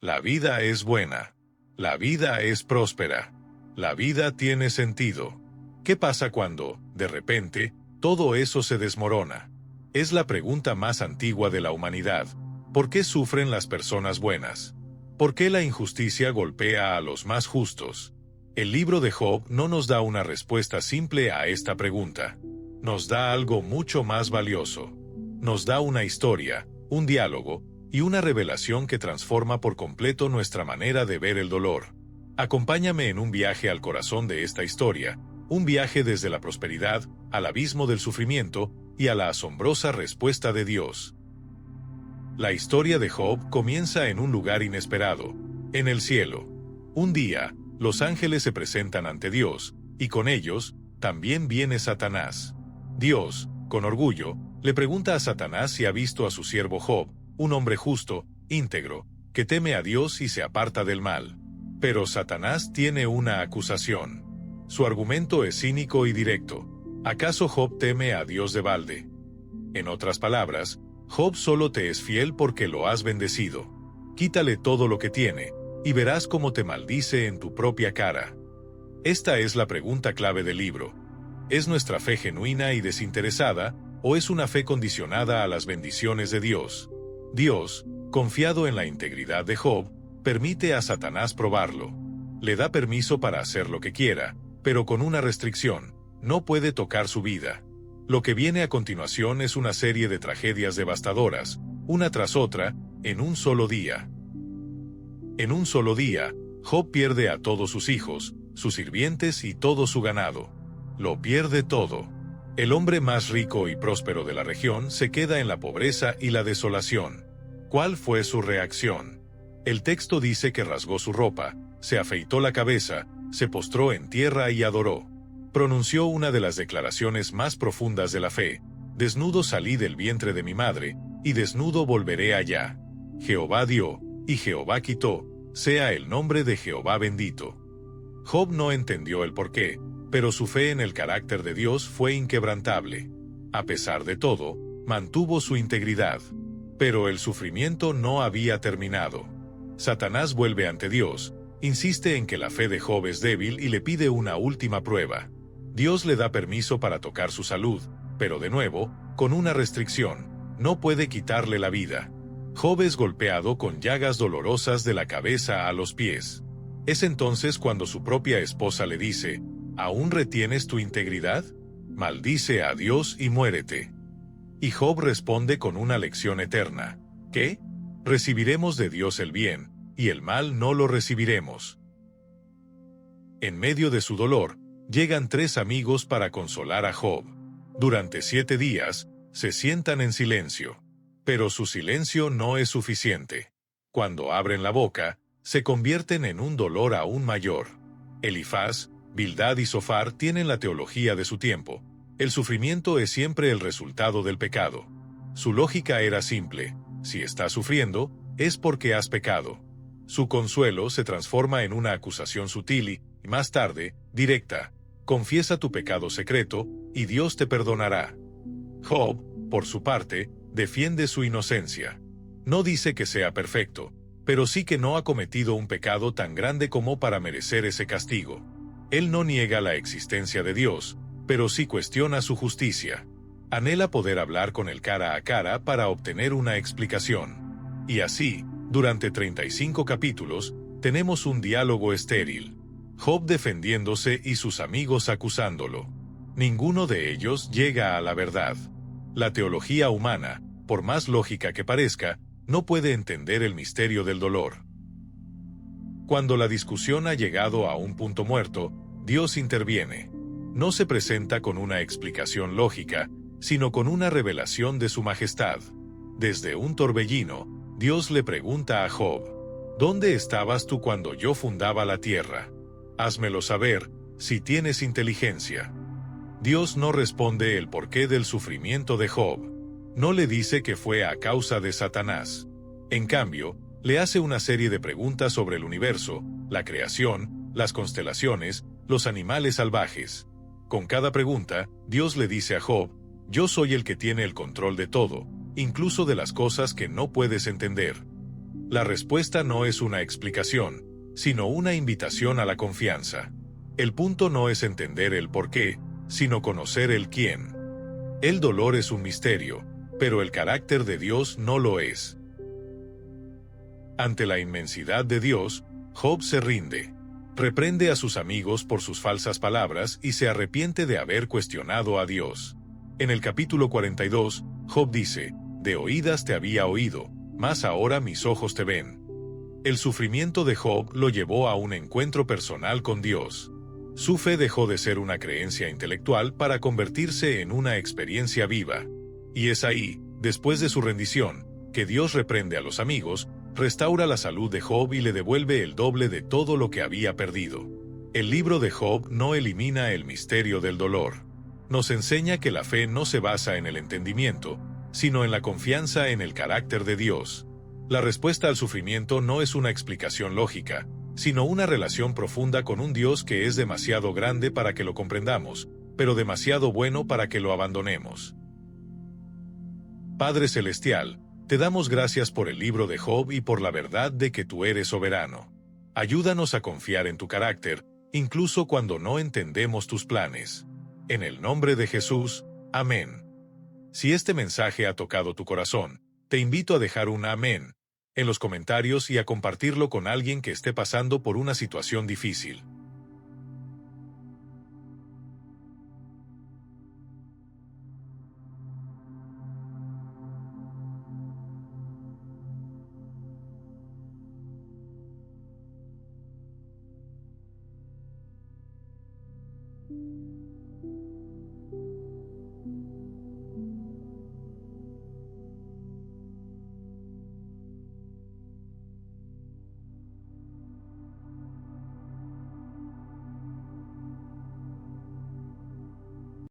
La vida es buena. La vida es próspera. La vida tiene sentido. ¿Qué pasa cuando, de repente, todo eso se desmorona? Es la pregunta más antigua de la humanidad. ¿Por qué sufren las personas buenas? ¿Por qué la injusticia golpea a los más justos? El libro de Job no nos da una respuesta simple a esta pregunta. Nos da algo mucho más valioso. Nos da una historia, un diálogo y una revelación que transforma por completo nuestra manera de ver el dolor. Acompáñame en un viaje al corazón de esta historia, un viaje desde la prosperidad al abismo del sufrimiento y a la asombrosa respuesta de Dios. La historia de Job comienza en un lugar inesperado, en el cielo. Un día, los ángeles se presentan ante Dios, y con ellos, también viene Satanás. Dios, con orgullo, le pregunta a Satanás si ha visto a su siervo Job, un hombre justo, íntegro, que teme a Dios y se aparta del mal. Pero Satanás tiene una acusación. Su argumento es cínico y directo. ¿Acaso Job teme a Dios de balde? En otras palabras, Job solo te es fiel porque lo has bendecido. Quítale todo lo que tiene, y verás cómo te maldice en tu propia cara. Esta es la pregunta clave del libro. ¿Es nuestra fe genuina y desinteresada, o es una fe condicionada a las bendiciones de Dios? Dios, confiado en la integridad de Job, permite a Satanás probarlo. Le da permiso para hacer lo que quiera, pero con una restricción: no puede tocar su vida. Lo que viene a continuación es una serie de tragedias devastadoras, una tras otra, en un solo día. En un solo día, Job pierde a todos sus hijos, sus sirvientes y todo su ganado. Lo pierde todo. El hombre más rico y próspero de la región se queda en la pobreza y la desolación. ¿Cuál fue su reacción? El texto dice que rasgó su ropa, se afeitó la cabeza, se postró en tierra y adoró. Pronunció una de las declaraciones más profundas de la fe: desnudo salí del vientre de mi madre, y desnudo volveré allá. Jehová dio, y Jehová quitó, sea el nombre de Jehová bendito. Job no entendió el porqué, pero su fe en el carácter de Dios fue inquebrantable. A pesar de todo, mantuvo su integridad. Pero el sufrimiento no había terminado. Satanás vuelve ante Dios, insiste en que la fe de Job es débil y le pide una última prueba. Dios le da permiso para tocar su salud, pero de nuevo, con una restricción: no puede quitarle la vida. Job es golpeado con llagas dolorosas de la cabeza a los pies. Es entonces cuando su propia esposa le dice: ¿aún retienes tu integridad? Maldice a Dios y muérete. Y Job responde con una lección eterna: ¿qué? Recibiremos de Dios el bien, y el mal no lo recibiremos. En medio de su dolor, llegan 3 amigos para consolar a Job. Durante 7 días, se sientan en silencio. Pero su silencio no es suficiente. Cuando abren la boca, se convierten en un dolor aún mayor. Elifaz, Bildad y Zofar tienen la teología de su tiempo. El sufrimiento es siempre el resultado del pecado. Su lógica era simple: si estás sufriendo, es porque has pecado. Su consuelo se transforma en una acusación sutil y, más tarde, directa: confiesa tu pecado secreto, y Dios te perdonará. Job, por su parte, defiende su inocencia. No dice que sea perfecto, pero sí que no ha cometido un pecado tan grande como para merecer ese castigo. Él no niega la existencia de Dios, pero sí cuestiona su justicia. Anhela poder hablar con él cara a cara para obtener una explicación. Y así, durante 35 capítulos, tenemos un diálogo estéril. Job defendiéndose y sus amigos acusándolo. Ninguno de ellos llega a la verdad. La teología humana, por más lógica que parezca, no puede entender el misterio del dolor. Cuando la discusión ha llegado a un punto muerto, Dios interviene. No se presenta con una explicación lógica, sino con una revelación de su majestad. Desde un torbellino, Dios le pregunta a Job: ¿dónde estabas tú cuando yo fundaba la tierra? Házmelo saber, si tienes inteligencia. Dios no responde el porqué del sufrimiento de Job. No le dice que fue a causa de Satanás. En cambio, le hace una serie de preguntas sobre el universo, la creación, las constelaciones, los animales salvajes. Con cada pregunta, Dios le dice a Job: yo soy el que tiene el control de todo, incluso de las cosas que no puedes entender. La respuesta no es una explicación, sino una invitación a la confianza. El punto no es entender el por qué, sino conocer el quién. El dolor es un misterio, pero el carácter de Dios no lo es. Ante la inmensidad de Dios, Job se rinde. Reprende a sus amigos por sus falsas palabras y se arrepiente de haber cuestionado a Dios. En el capítulo 42, Job dice: «De oídas te había oído, mas ahora mis ojos te ven». El sufrimiento de Job lo llevó a un encuentro personal con Dios. Su fe dejó de ser una creencia intelectual para convertirse en una experiencia viva. Y es ahí, después de su rendición, que Dios reprende a los amigos, restaura la salud de Job y le devuelve el doble de todo lo que había perdido. El libro de Job no elimina el misterio del dolor. Nos enseña que la fe no se basa en el entendimiento, sino en la confianza en el carácter de Dios. La respuesta al sufrimiento no es una explicación lógica, sino una relación profunda con un Dios que es demasiado grande para que lo comprendamos, pero demasiado bueno para que lo abandonemos. Padre Celestial, te damos gracias por el libro de Job y por la verdad de que tú eres soberano. Ayúdanos a confiar en tu carácter, incluso cuando no entendemos tus planes. En el nombre de Jesús, amén. Si este mensaje ha tocado tu corazón, te invito a dejar un amén en los comentarios y a compartirlo con alguien que esté pasando por una situación difícil.